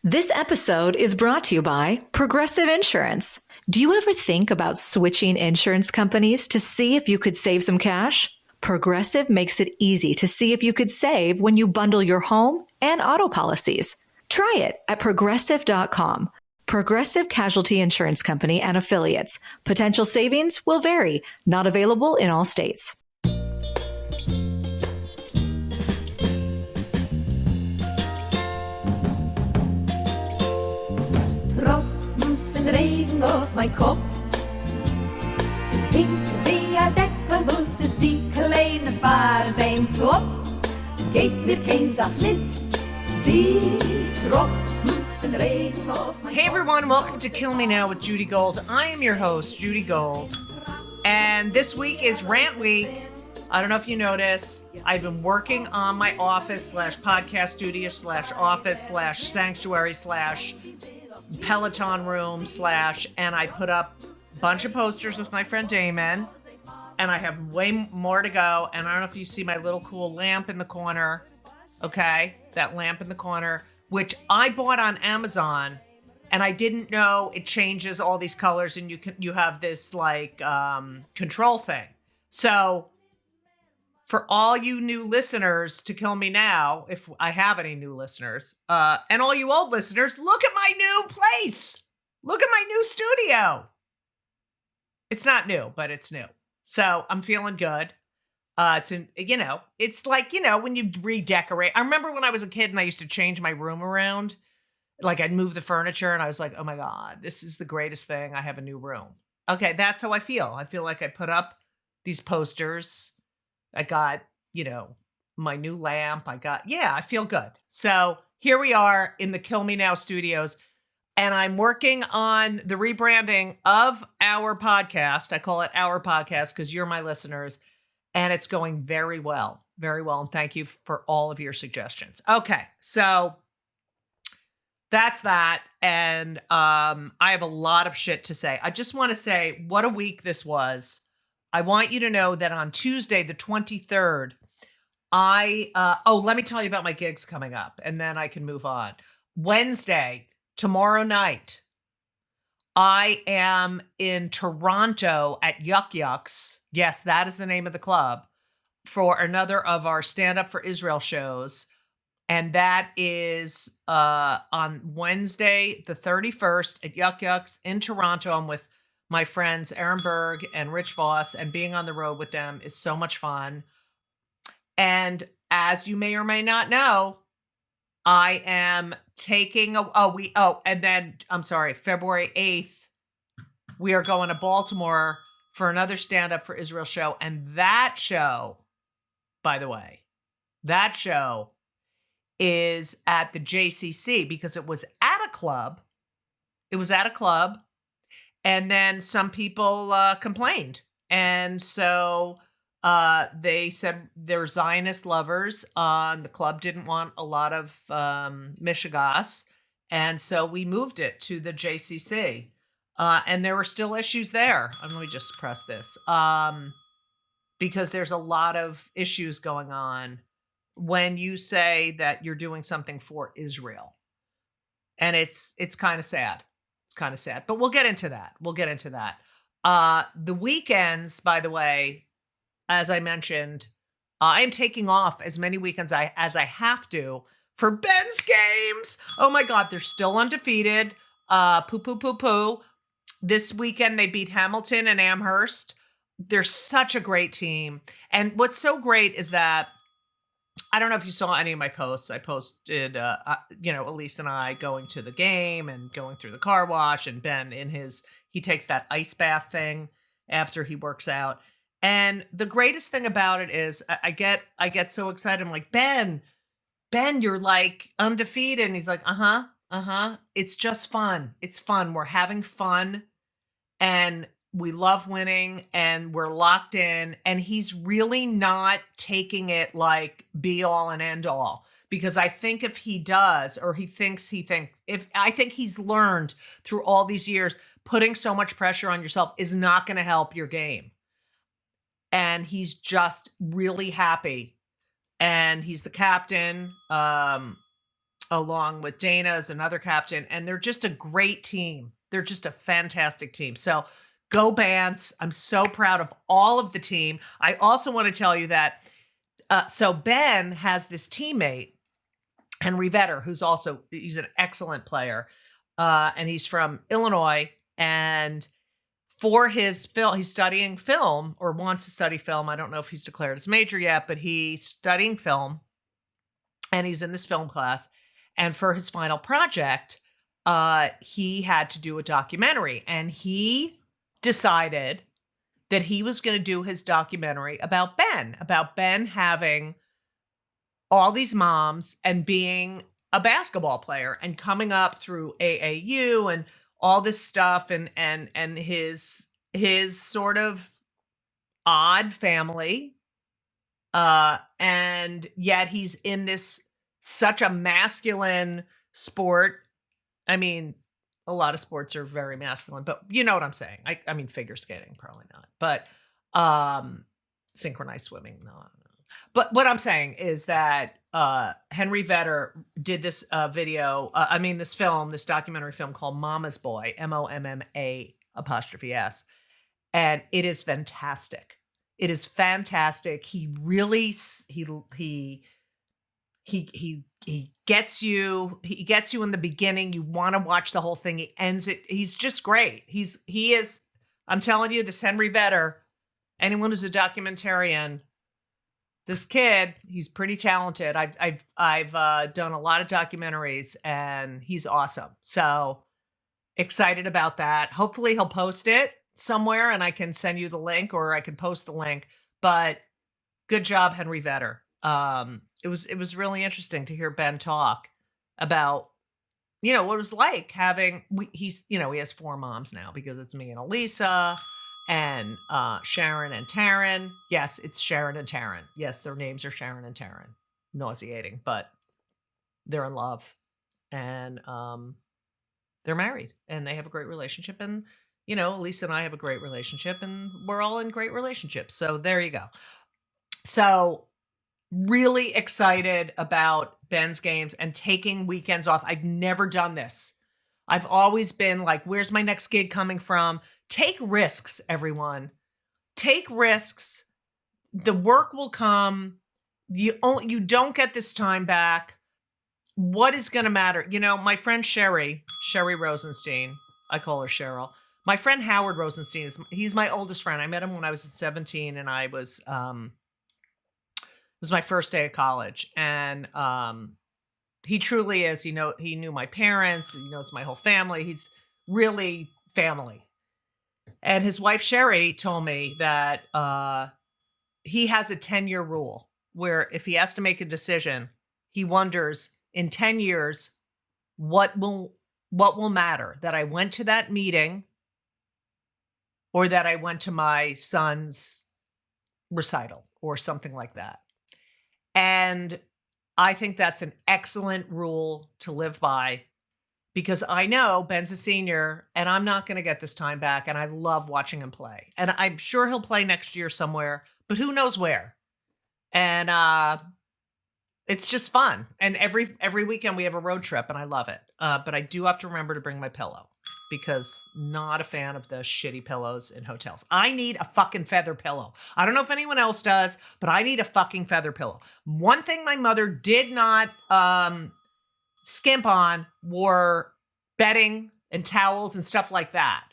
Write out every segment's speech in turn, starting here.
This episode is brought to you by Progressive Insurance. Do you ever think about switching insurance companies to see if you could save some cash? Progressive makes it easy to see if you could save when you bundle your home and auto policies. Try it at progressive.com. Progressive Casualty Insurance Company and Affiliates. Potential savings will vary. Not available in all states. Regen auf mein Kopf. Hinter der Deckel muss sie kleine Fahrt beim Top. Geht mir kein Sach mit, die Tropfen von Regen auf mein Kopf. Hey everyone, welcome to Kill Me Now with Judy Gold. I am your host, Judy Gold. And this week is Rant Week. I don't know if you notice, I've been working on my office / podcast studio / office / sanctuary / Peloton room / and I put up a bunch of posters with my friend Damon, and I have way more to go. And I don't know if you see my little cool lamp in the corner. Okay, that lamp in the corner, which I bought on Amazon, and I didn't know it changes all these colors, and you have this like control thing. So for all you new listeners to Kill Me Now, if I have any new listeners, and all you old listeners, look at my new place. Look at my new studio. It's not new, but it's new. So I'm feeling good. It's like, when you redecorate. I remember when I was a kid and I used to change my room around. Like I'd move the furniture and I was like, oh my God, this is the greatest thing. I have a new room. Okay, that's how I feel. I feel like I put up these posters. I got, my new lamp. I feel good. So here we are in the Kill Me Now studios, and I'm working on the rebranding of our podcast. I call it our podcast because you're my listeners, and it's going very well, very well. And thank you for all of your suggestions. Okay, so that's that. And I have a lot of shit to say. I just want to say what a week this was. I want you to know that on Tuesday, the 23rd, let me tell you about my gigs coming up, and then I can move on. Wednesday, tomorrow night, I am in Toronto at Yuck Yucks. Yes, that is the name of the club, for another of our Stand Up for Israel shows. And that is on Wednesday, the 31st at Yuck Yucks in Toronto. I'm with my friends Aaron Berg and Rich Voss, and being on the road with them is so much fun. And as you may or may not know, I am taking February 8th, we are going to Baltimore for another Stand Up for Israel show. And that show, by the way, is at the JCC because it was at a club. And then some people complained. And so they said they're Zionist lovers. The club didn't want a lot of mishigas. And so we moved it to the JCC. And there were still issues there. Let me just press this. Because there's a lot of issues going on when you say that you're doing something for Israel. And it's kind of sad. Kind of sad, but we'll get into that. The weekends, by the way, as I mentioned, I'm taking off as many weekends as I have to for Ben's games. Oh my God, they're still undefeated. Poo. This weekend they beat Hamilton and Amherst. They're such a great team. And what's so great is that I don't know if you saw any of my posts. I posted, Elise and I going to the game and going through the car wash, and Ben he takes that ice bath thing after he works out. And the greatest thing about it is I get so excited. I'm like, Ben, you're like undefeated. And he's like, it's just fun. It's fun. We're having fun. And we love winning and we're locked in, and he's really not taking it like be all and end all, because I think if he does, or I think he's learned through all these years, putting so much pressure on yourself is not going to help your game. And he's just really happy, and he's the captain. along with Dana as another captain, and they're just a great team. They're just a fantastic team. So go Bants. I'm so proud of all of the team. I also want to tell you that so Ben has this teammate, Henry Vetter, he's an excellent player. And he's from Illinois. And for his film, he's studying film or wants to study film. I don't know if he's declared his major yet, but he's studying film and he's in this film class. And for his final project, he had to do a documentary, and he decided that he was going to do his documentary about Ben having all these moms and being a basketball player and coming up through AAU and all this stuff and his sort of odd family. And yet he's in this such a masculine sport. I mean, a lot of sports are very masculine, but you know what I'm saying. I mean, figure skating, probably not, but synchronized swimming, no. But what I'm saying is that Henry Vetter did this this documentary film called Mama's Boy, MOMMA''S, and it is fantastic. It is fantastic. He really he gets you. He gets you in the beginning. You want to watch the whole thing. He ends it. He's just great. He is. I'm telling you, this Henry Vetter. Anyone who's a documentarian, this kid, he's pretty talented. I've done a lot of documentaries, and he's awesome. So excited about that. Hopefully, he'll post it somewhere, and I can send you the link, or I can post the link. But good job, Henry Vetter. It was really interesting to hear Ben talk about, what it was like having. He has 4 moms now because it's me and Elisa. And Sharon and Taryn. Yes, it's Sharon and Taryn. Yes, their names are Sharon and Taryn. Nauseating, but they're in love. And they're married. And they have a great relationship. And, Lisa and I have a great relationship. And we're all in great relationships. So there you go. So really excited about Ben's games and taking weekends off. I've never done this. I've always been like, where's my next gig coming from? Take risks, everyone. Take risks. The work will come. You don't get this time back. What is going to matter? My friend Sherry Rosenstein, I call her Cheryl. My friend Howard Rosenstein, he's my oldest friend. I met him when I was 17, and it was my first day of college. And he truly is, he knew my parents, he knows my whole family. He's really family. And his wife, Sherry, told me that he has a 10-year rule where if he has to make a decision, he wonders in 10 years, what will matter? That I went to that meeting or that I went to my son's recital or something like that. And I think that's an excellent rule to live by because I know Ben's a senior and I'm not going to get this time back. And I love watching him play. And I'm sure he'll play next year somewhere, but who knows where. And it's just fun. And every weekend we have a road trip and I love it. But I do have to remember to bring my pillow because not a fan of the shitty pillows in hotels. I need a fucking feather pillow. I don't know if anyone else does, but I need a fucking feather pillow. One thing my mother did not skimp on were bedding and towels and stuff like that.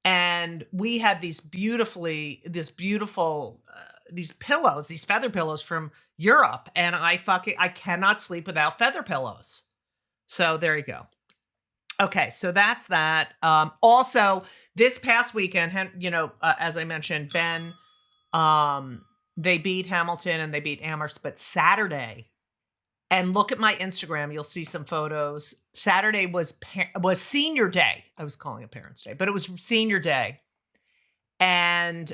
And we had these beautiful these pillows, these feather pillows from Europe, and I cannot sleep without feather pillows. So there you go. Okay, so that's that. Also, this past weekend, as I mentioned, Ben, they beat Hamilton and they beat Amherst, but Saturday, and look at my Instagram, you'll see some photos. Saturday was senior day. I was calling it Parents' Day, but it was senior day. And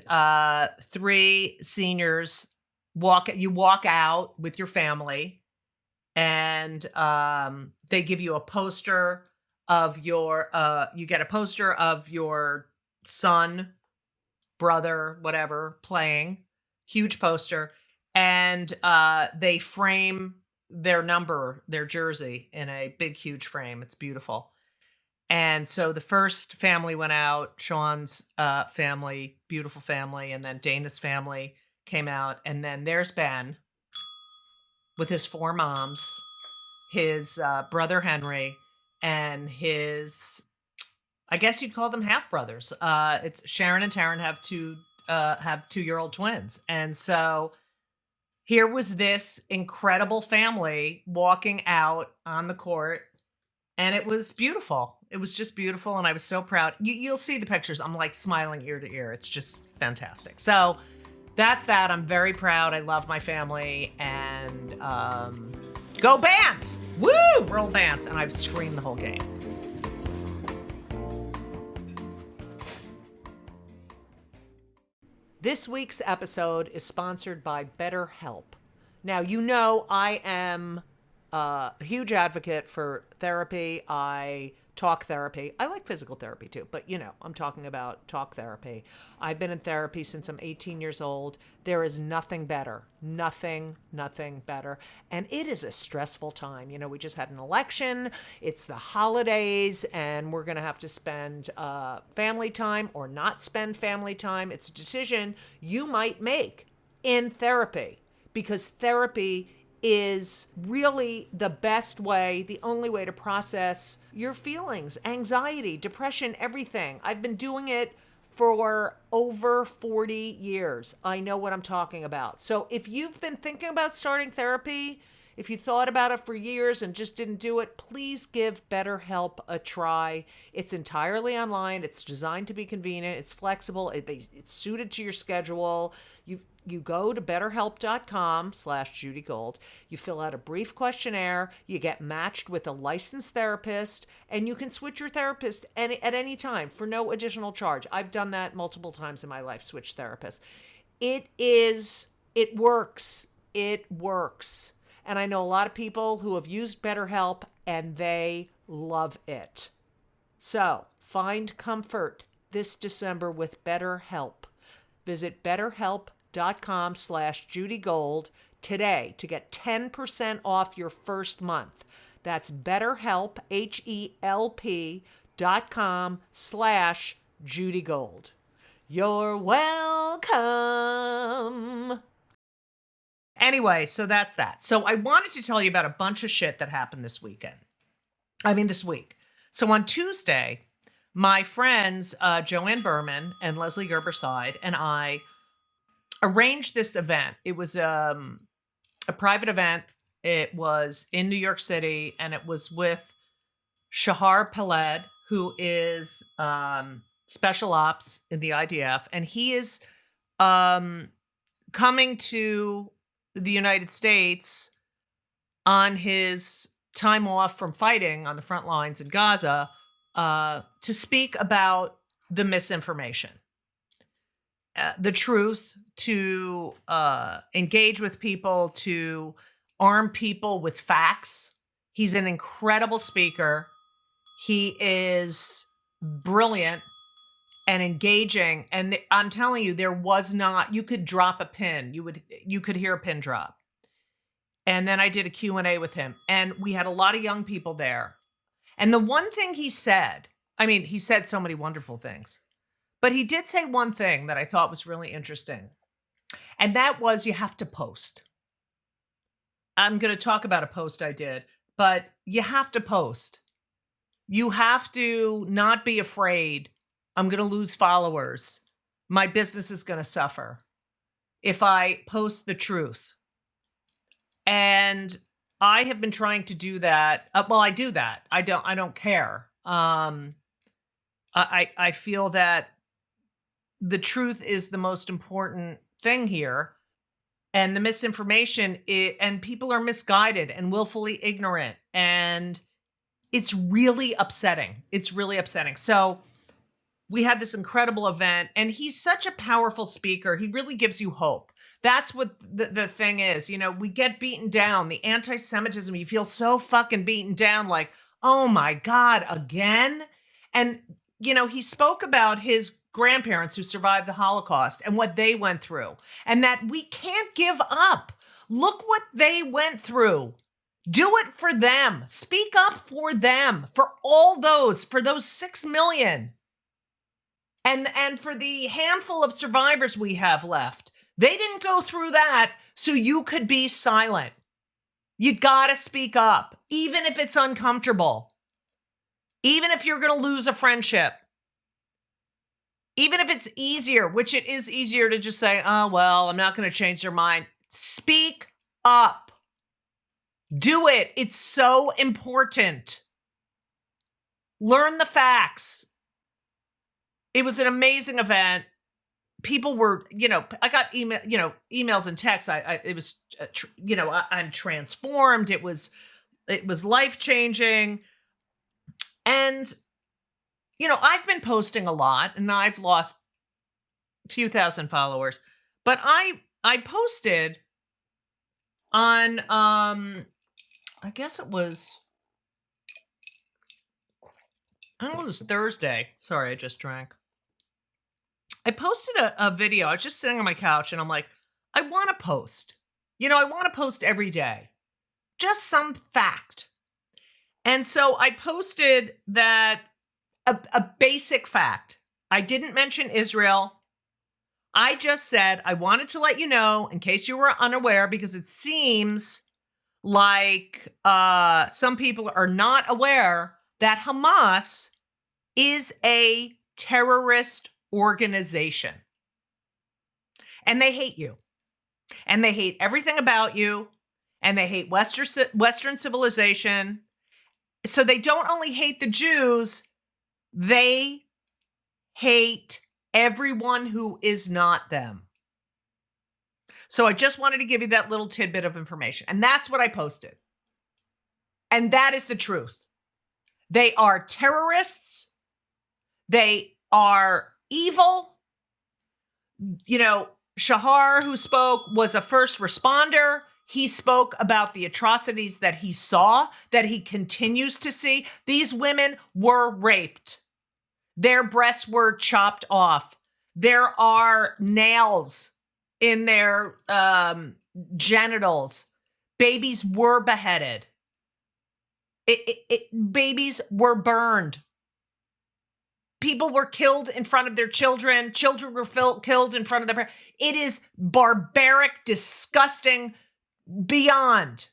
3 seniors walk out with your family, and they give you a poster of your you get a poster of your son, brother, whatever, playing, huge poster, and they frame their number, their jersey in a big, huge frame. It's beautiful. And so the first family went out, Sean's family, beautiful family, and then Dana's family came out. And then there's Ben with his 4 moms, his brother Henry, and his, I guess you'd call them half brothers. It's Sharon and Taryn have 2-year-old twins. And so here was this incredible family walking out on the court, and it was beautiful. It was just beautiful, and I was so proud. You'll see the pictures. I'm like smiling ear to ear. It's just fantastic. So that's that. I'm very proud. I love my family, and go Bants! Woo! Roll Bants! And I've screamed the whole game. This week's episode is sponsored by BetterHelp. Now, you know I am a huge advocate for therapy. I talk therapy. I like physical therapy too, but I'm talking about talk therapy. I've been in therapy since I'm 18 years old. There is nothing better. Nothing better. And it is a stressful time. We just had an election. It's the holidays, and we're going to have to spend family time or not spend family time. It's a decision you might make in therapy, because therapy is really the best way, the only way to process your feelings, anxiety, depression, everything. I've been doing it for over 40 years. I know what I'm talking about. So if you've been thinking about starting therapy, if you thought about it for years and just didn't do it, please give BetterHelp a try. It's entirely online. It's designed to be convenient. It's flexible. It's suited to your schedule. You go to betterhelp.com/JudyGold. You fill out a brief questionnaire. You get matched with a licensed therapist, and you can switch your therapist at any time for no additional charge. I've done that multiple times in my life, switch therapists. It works. It works. And I know a lot of people who have used BetterHelp, and they love it. So find comfort this December with BetterHelp. Visit betterhelp.com/JudyGold today to get 10% off your first month. That's BetterHelp, HELP.com/JudyGold. You're welcome. Anyway, so that's that. So I wanted to tell you about a bunch of shit that happened this week. So on Tuesday, my friends Joanne Berman and Leslie Gerberside and I arranged this event. It was a private event. It was in New York City, and it was with Shahar Peled, who is special ops in the IDF, and he is coming to the United States on his time off from fighting on the front lines in Gaza to speak about the misinformation, the truth, to engage with people, to arm people with facts. He's an incredible speaker. He is brilliant and engaging. And I'm telling you, you could drop a pin. You could hear a pin drop. And then I did a Q&A with him, and we had a lot of young people there. And the one thing he said, he said so many wonderful things, but he did say one thing that I thought was really interesting. And that was, you have to post. I'm going to talk about a post I did, but you have to post. You have to not be afraid. I'm going to lose followers. My business is going to suffer if I post the truth. And I have been trying to do that. I do that. I don't care. I feel that the truth is the most important thing here. And the misinformation, and people are misguided and willfully ignorant. And it's really upsetting. So we had this incredible event, and he's such a powerful speaker. He really gives you hope. That's what the thing is. We get beaten down. The anti-Semitism, you feel so fucking beaten down, like, oh my God, again? And, he spoke about his grandparents who survived the Holocaust and what they went through, and that we can't give up. Look what they went through. Do it for them. Speak up for them, for all those, for those 6 million. And for the handful of survivors we have left. They didn't go through that so you could be silent. You got to speak up, even if it's uncomfortable. Even if you're going to lose a friendship. Even if it's easier, which it is easier to just say, oh, well, I'm not going to change their mind. Speak up. Do it. It's so important. Learn the facts. It was an amazing event. People were, I got emails and texts. It was, I'm transformed. It was life-changing. And, I've been posting a lot and I've lost a few thousand followers, but I posted on, I guess it was, I don't know, it was Thursday. Sorry, I just drank. I posted a video. I was just sitting on my couch and I'm like, I want to post. I want to post every day. Just some fact. And so I posted that a basic fact. I didn't mention Israel. I just said I wanted to let you know, in case you were unaware, because it seems like some people are not aware that Hamas is a terrorist organization. And they hate you. And they hate everything about you. And they hate Western civilization. So they don't only hate the Jews, they hate everyone who is not them. So I just wanted to give you that little tidbit of information. And that's what I posted. And that is the truth. They are terrorists. They are evil. Shahar, who spoke, was a first responder. He spoke about the atrocities that he saw, that he continues to see. These women were raped. Their breasts were chopped off. There are nails in their genitals. Babies were beheaded. Babies were burned. People were killed in front of their children. Children were killed in front of their parents. It is barbaric, disgusting, beyond.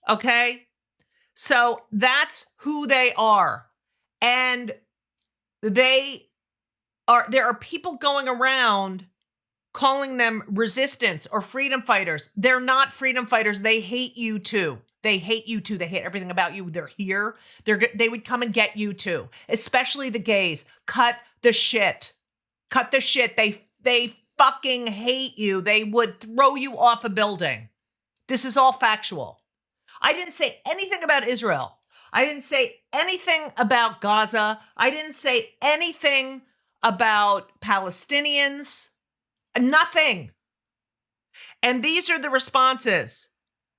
Okay? So that's who they are. And there are people going around calling them resistance or freedom fighters. They're not freedom fighters. They hate you too. They hate you too. They hate everything about you. They're here. They would come and get you too, especially the gays. Cut the shit. Cut the shit. They fucking hate you. They would throw you off a building. This is all factual. I didn't say anything about Israel. I didn't say anything about Gaza. I didn't say anything about Palestinians. Nothing. And these are the responses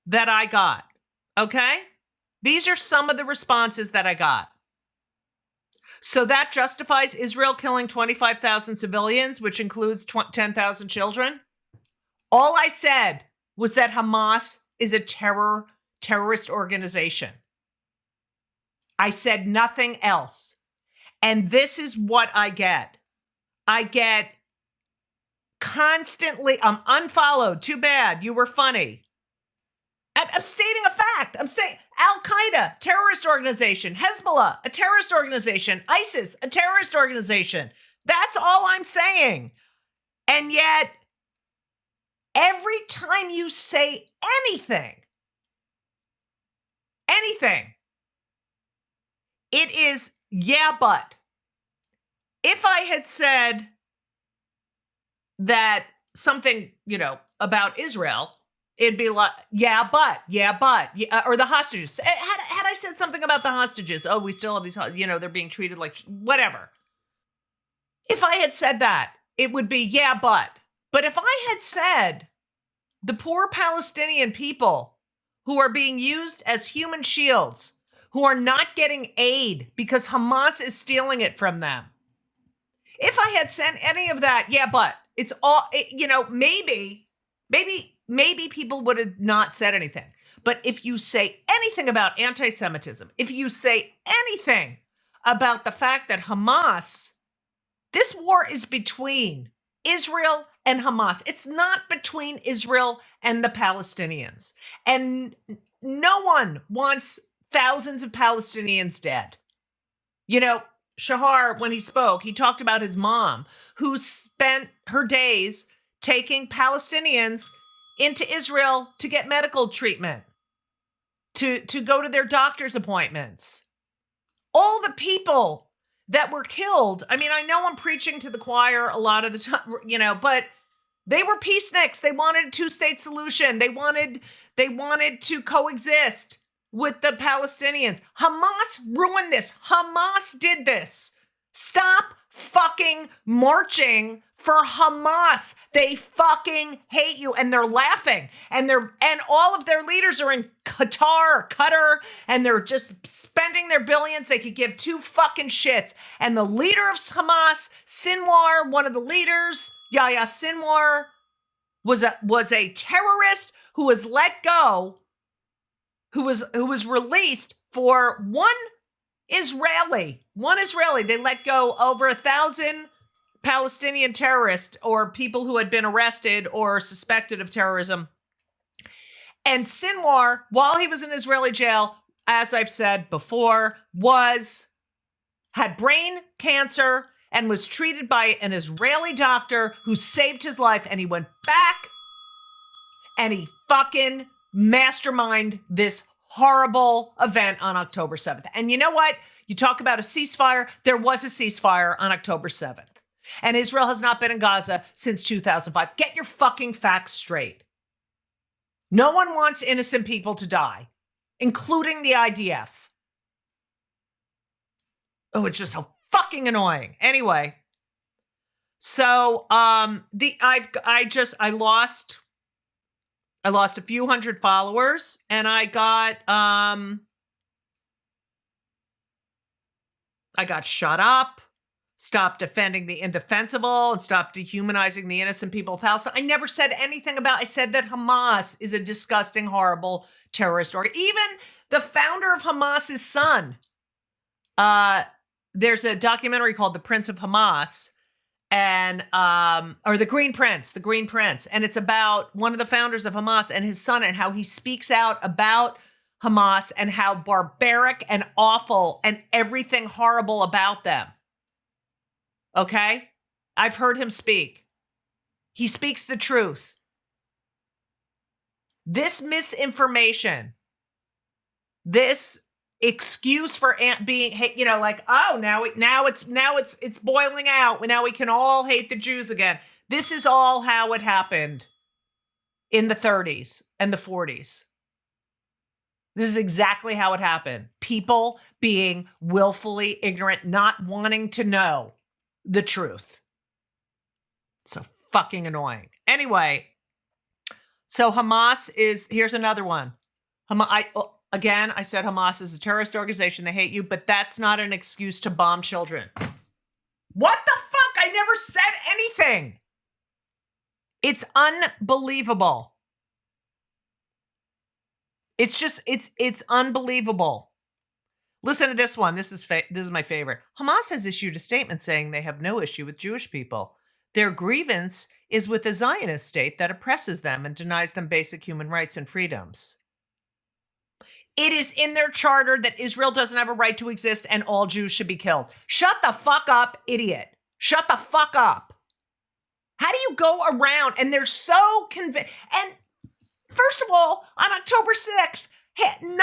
that I got. Okay? These are some of the responses that I got. So that justifies Israel killing 25,000 civilians, which includes 10,000 children. All I said was that Hamas is a terrorist organization. I said nothing else. And this is what I get. I get constantly, I'm unfollowed. Too bad. You were funny. I'm stating a fact. I'm saying Al-Qaeda, terrorist organization. Hezbollah, a terrorist organization. ISIS, a terrorist organization. That's all I'm saying. And yet, every time you say anything, it is, yeah, but. If I had said that something, about Israel, it'd be like, yeah, but, or the hostages. Had I said something about the hostages, oh, we still have these, they're being treated like whatever. If I had said that, it would be, yeah, but. But if I had said the poor Palestinian people who are being used as human shields, who are not getting aid because Hamas is stealing it from them. If I had said any of that, yeah, but it's all, maybe people would have not said anything. But if you say anything about anti-Semitism, if you say anything about the fact that Hamas, this war is between Israel and Hamas. It's not between Israel and the Palestinians. And no one wants thousands of Palestinians dead. You know, Shahar, when he spoke, he talked about his mom who spent her days taking Palestinians into Israel to get medical treatment, to go to their doctor's appointments. All the people that were killed. I mean, I know I'm preaching to the choir a lot of the time, you know, but they were peaceniks. They wanted a two-state solution. They wanted to coexist with the Palestinians. Hamas ruined this. Hamas did this. Stop fucking marching for Hamas. They fucking hate you, and they're laughing, and all of their leaders are in Qatar, and they're just spending their billions. They could give two fucking shits. And the leader of Hamas, Sinwar, one of the leaders, Yahya Sinwar, was a terrorist who was let go, who was released for one Israeli. They let go over 1,000 Palestinian terrorists or people who had been arrested or suspected of terrorism. And Sinwar, while he was in Israeli jail, as I've said before, had brain cancer and was treated by an Israeli doctor who saved his life. And he went back and he fucking masterminded this horrible event on October 7th. And you know what? You talk about a ceasefire. There was a ceasefire on October 7th. And Israel has not been in Gaza since 2005. Get your fucking facts straight. No one wants innocent people to die, including the IDF. Oh, it's just so fucking annoying. Anyway, so I lost a few hundred followers, and I got shut up, stopped defending the indefensible, and stopped dehumanizing the innocent people of Palestine. I never said anything I said that Hamas is a disgusting, horrible terrorist organization. Even the founder of Hamas's son, there's a documentary called The Prince of Hamas, and or the Green Prince, and it's about one of the founders of Hamas and his son and how he speaks out about Hamas and how barbaric and awful and everything horrible about them. Okay? I've heard him speak. He speaks the truth. This misinformation, this excuse for being, you know, like, oh, now it's boiling out. Now we can all hate the Jews again. This is all how it happened in the 30s and the 40s. This is exactly how it happened. People being willfully ignorant, not wanting to know the truth. So fucking annoying. Anyway, so Hamas here's another one. I said Hamas is a terrorist organization. They hate you, but that's not an excuse to bomb children. What the fuck? I never said anything. It's unbelievable. It's unbelievable. Listen to this one. This is my favorite. Hamas has issued a statement saying they have no issue with Jewish people. Their grievance is with the Zionist state that oppresses them and denies them basic human rights and freedoms. It is in their charter that Israel doesn't have a right to exist and all Jews should be killed. Shut the fuck up, idiot. Shut the fuck up. How do you go around and they're so convinced? And first of all, on October 6th, 90%, 99%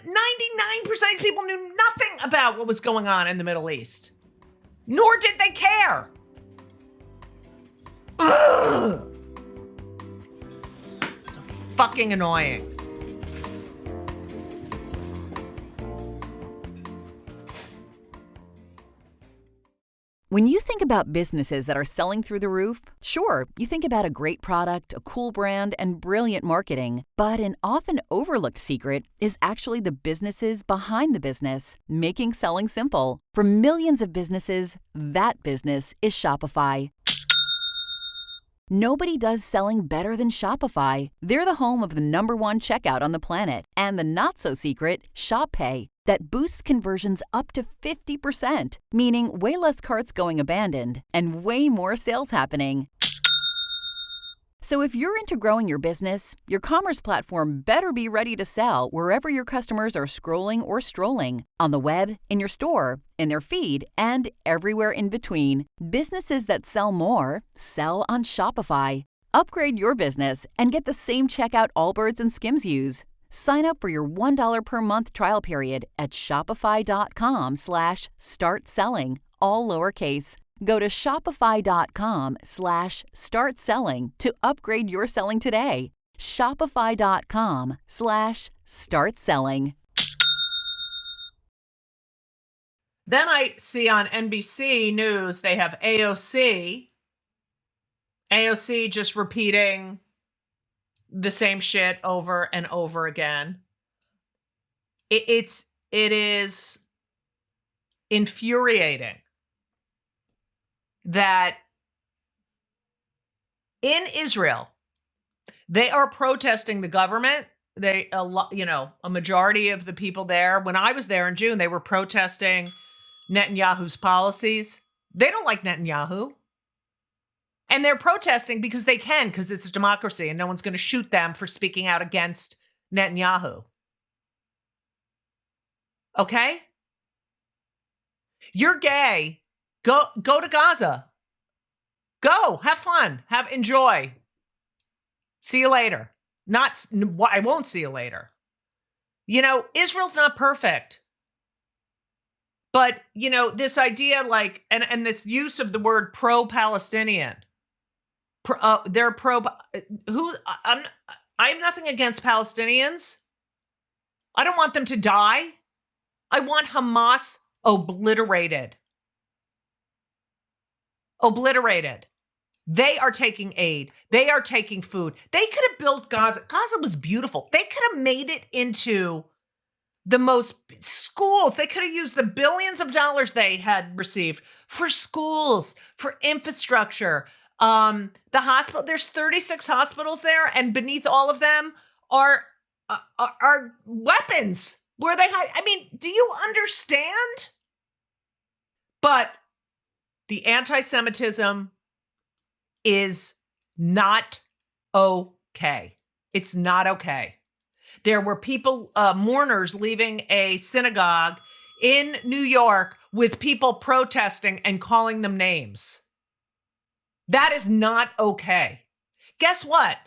of people knew nothing about what was going on in the Middle East. Nor did they care. Ugh. So fucking annoying. When you think about businesses that are selling through the roof, sure, you think about a great product, a cool brand, and brilliant marketing. But an often overlooked secret is actually the businesses behind the business, making selling simple. For millions of businesses, that business is Shopify. Nobody does selling better than Shopify. They're the home of the #1 checkout on the planet and the not-so-secret Shop Pay that boosts conversions up to 50%, meaning way less carts going abandoned and way more sales happening. So if you're into growing your business, your commerce platform better be ready to sell wherever your customers are scrolling or strolling, on the web, in your store, in their feed, and everywhere in between. Businesses that sell more sell on Shopify. Upgrade your business and get the same checkout Allbirds and Skims use. Sign up for your $1 per month trial period at shopify.com/start selling, all lowercase. Go to shopify.com/start selling to upgrade your selling today. Shopify.com/start selling. Then I see on NBC News, they have AOC just repeating the same shit over and over again. It is infuriating that in Israel, they are protesting the government. A majority of the people there, when I was there in June, they were protesting Netanyahu's policies. They don't like Netanyahu. And they're protesting because they can, because it's a democracy and no one's going to shoot them for speaking out against Netanyahu. Okay? You're gay. Go to Gaza. Go, have fun, enjoy. See you later. I won't see you later. Israel's not perfect. But, this idea and this use of the word pro-Palestinian. They're I have nothing against Palestinians. I don't want them to die. I want Hamas obliterated. They are taking aid. They are taking food. They could have built Gaza. Gaza was beautiful. They could have made it into the most schools. They could have used the billions of dollars they had received for schools, for infrastructure. The hospital, there's 36 hospitals there, and beneath all of them are weapons where they hide. I mean, do you understand? But the anti-Semitism is not okay. It's not okay. There were people, mourners leaving a synagogue in New York with people protesting and calling them names. That is not okay. Guess what?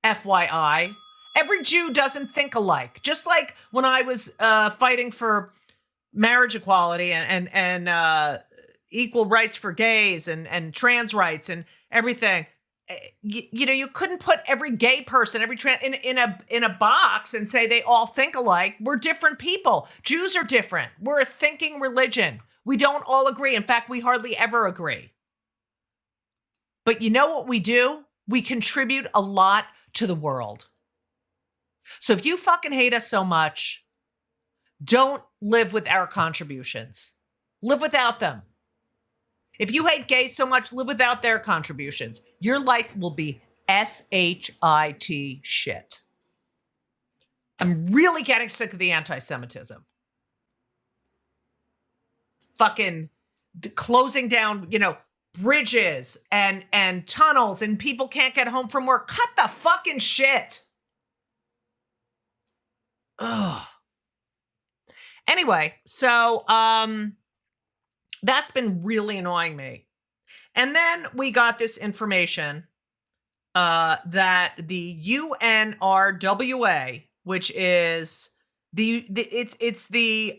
FYI, every Jew doesn't think alike. Just like when I was fighting for marriage equality and equal rights for gays and trans rights and everything. You couldn't put every gay person, every trans in a box and say they all think alike. We're different people. Jews are different. We're a thinking religion. We don't all agree. In fact, we hardly ever agree. But you know what we do? We contribute a lot to the world. So if you fucking hate us so much, don't live with our contributions. Live without them. If you hate gays so much, live without their contributions. Your life will be shit shit. I'm really getting sick of the anti-Semitism. Fucking closing down, bridges and tunnels, and people can't get home from work. Cut the fucking shit. Ugh. Anyway, so that's been really annoying me. And then we got this information that the UNRWA, which is it's the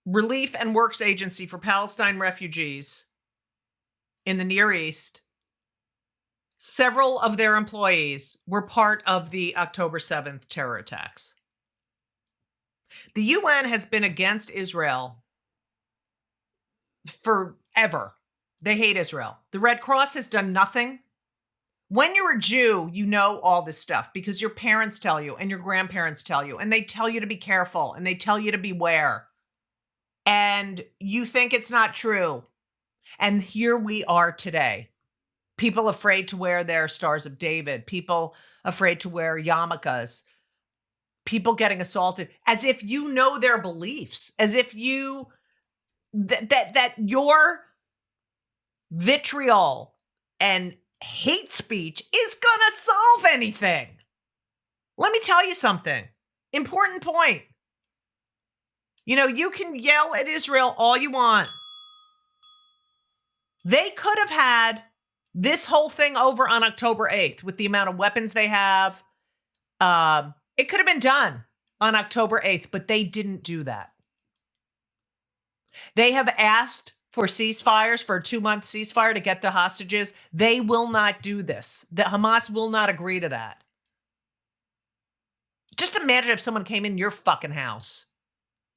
Relief and Works Agency for Palestine refugees in the Near East, several of their employees were part of the October 7th terror attacks. The UN has been against Israel forever. They hate Israel. The Red Cross has done nothing. When you're a Jew, you know all this stuff because your parents tell you and your grandparents tell you, and they tell you to be careful and they tell you to beware. And you think it's not true. And here we are today. People afraid to wear their Stars of David. People afraid to wear yarmulkes. People getting assaulted, as if you know their beliefs, as if you that your vitriol and hate speech is gonna solve anything. Let me tell you something. Important point. You can yell at Israel all you want. They could have had this whole thing over on October 8th with the amount of weapons they have. It could have been done on October 8th, but they didn't do that. They have asked for ceasefires, for a 2-month ceasefire to get the hostages. They will not do this. The Hamas will not agree to that. Just imagine if someone came in your fucking house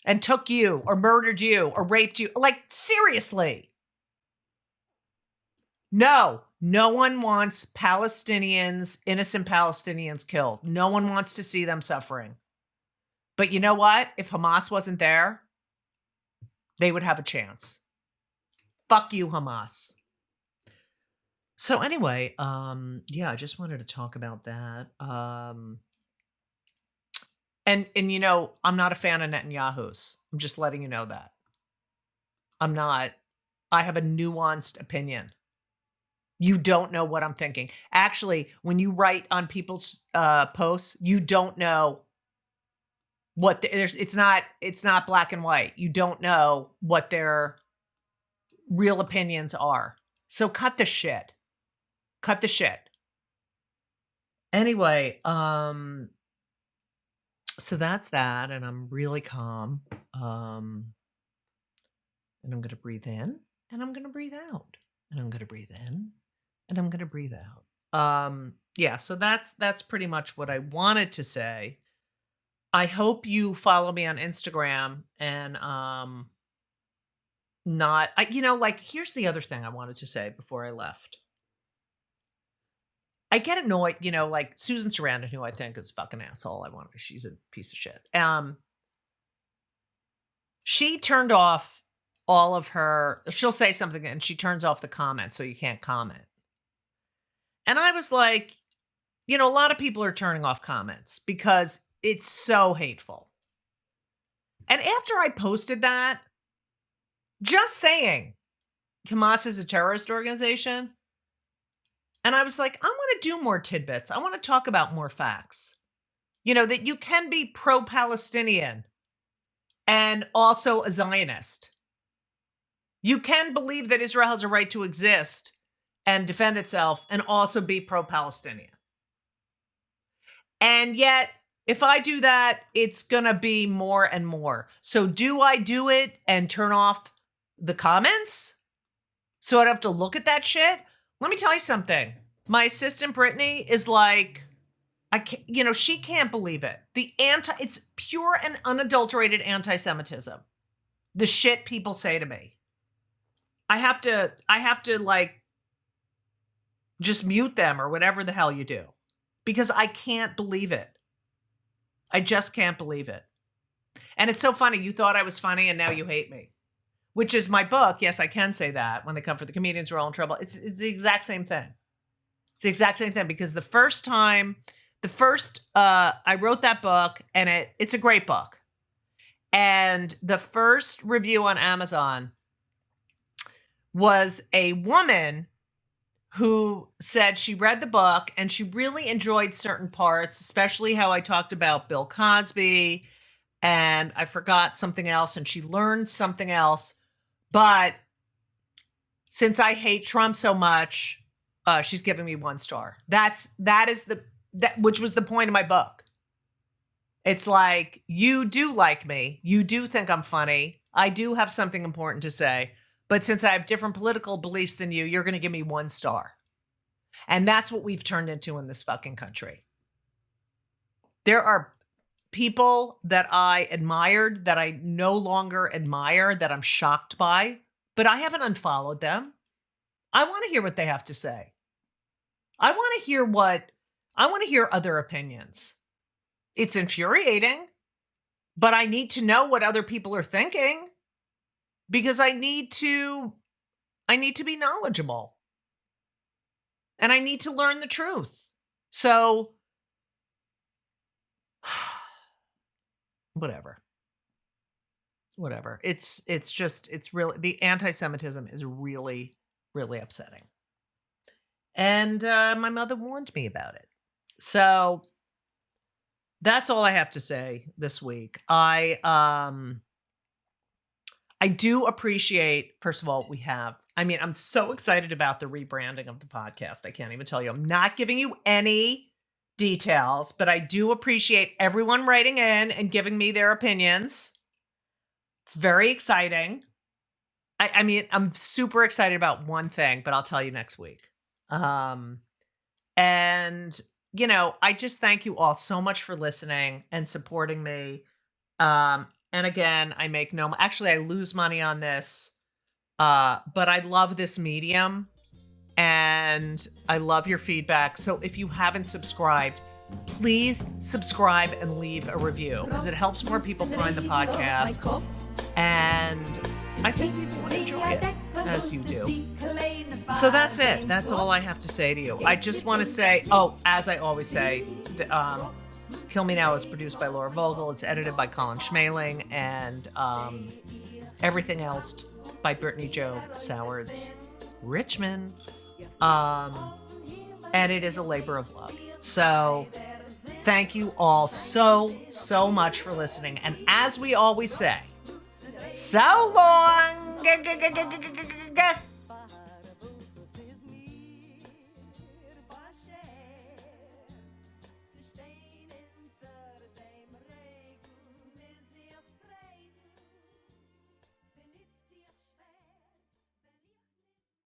and took you or murdered you or raped you. Like, seriously. No one wants innocent Palestinians killed. No one wants to see them suffering. But you know what? If Hamas wasn't there, they would have a chance. Fuck you, Hamas. So anyway, I just wanted to talk about that. And I'm not a fan of Netanyahu's. I'm just letting you know that. I'm not. I have a nuanced opinion. You don't know what I'm thinking. Actually, when you write on people's posts, you don't know what it's not black and white. You don't know what their real opinions are. So cut the shit. Cut the shit. Anyway, so that's that, and I'm really calm. And I'm going to breathe in, and I'm going to breathe out, and I'm going to breathe in, and I'm going to breathe out. So that's pretty much what I wanted to say. I hope you follow me on Instagram and here's the other thing I wanted to say before I left. I get annoyed, like Susan Sarandon, who I think is a fucking asshole. She's a piece of shit. She turned off all of she'll say something and she turns off the comments so you can't comment. And I was like, a lot of people are turning off comments because it's so hateful. And after I posted that, just saying Hamas is a terrorist organization, and I was like, I want to do more tidbits. I want to talk about more facts. That you can be pro-Palestinian and also a Zionist. You can believe that Israel has a right to exist and defend itself and also be pro-Palestinian. And yet, if I do that, it's going to be more and more. So do I do it and turn off the comments so I don't have to look at that shit? Let me tell you something. My assistant, Brittany, is like, she can't believe it. It's pure and unadulterated anti-Semitism. The shit people say to me. I have to like, just mute them or whatever the hell you do. Because I can't believe it. I just can't believe it. And it's so funny. You thought I was funny and now you hate me. Which is my book. Yes, I can say that. When they come for the comedians who are all in trouble. It's the exact same thing. It's the exact same thing. Because I wrote that book and it's a great book. And the first review on Amazon was a woman who said she read the book and she really enjoyed certain parts, especially how I talked about Bill Cosby, and I forgot something else, and she learned something else. But since I hate Trump so much, she's giving me 1 star. Which was the point of my book. It's like, you do like me. You do think I'm funny. I do have something important to say. But since I have different political beliefs than you, you're going to give me 1 star. And that's what we've turned into in this fucking country. There are people that I admired that I no longer admire, that I'm shocked by, but I haven't unfollowed them. I want to hear what they have to say. I want to hear other opinions. It's infuriating, but I need to know what other people are thinking. Because I need to be knowledgeable. And I need to learn the truth. So, whatever. It's really, the anti-Semitism is really, really upsetting. And my mother warned me about it. So that's all I have to say this week. I do appreciate, first of all, I'm so excited about the rebranding of the podcast. I can't even tell you. I'm not giving you any details, but I do appreciate everyone writing in and giving me their opinions. It's very exciting. I'm super excited about one thing, but I'll tell you next week. And I just thank you all so much for listening and supporting me. And again, I lose money on this. But I love this medium and I love your feedback. So if you haven't subscribed, please subscribe and leave a review because it helps more people find the podcast. And I think people would enjoy it as you do. So that's it. That's all I have to say to you. I just want to say, as I always say, Kill Me Now is produced by Laura Vogel. It's edited by Colin Schmaling, and everything else by Brittany Jo Sowards Richmond. And it is a labor of love. So thank you all so much for listening. And as we always say, so long.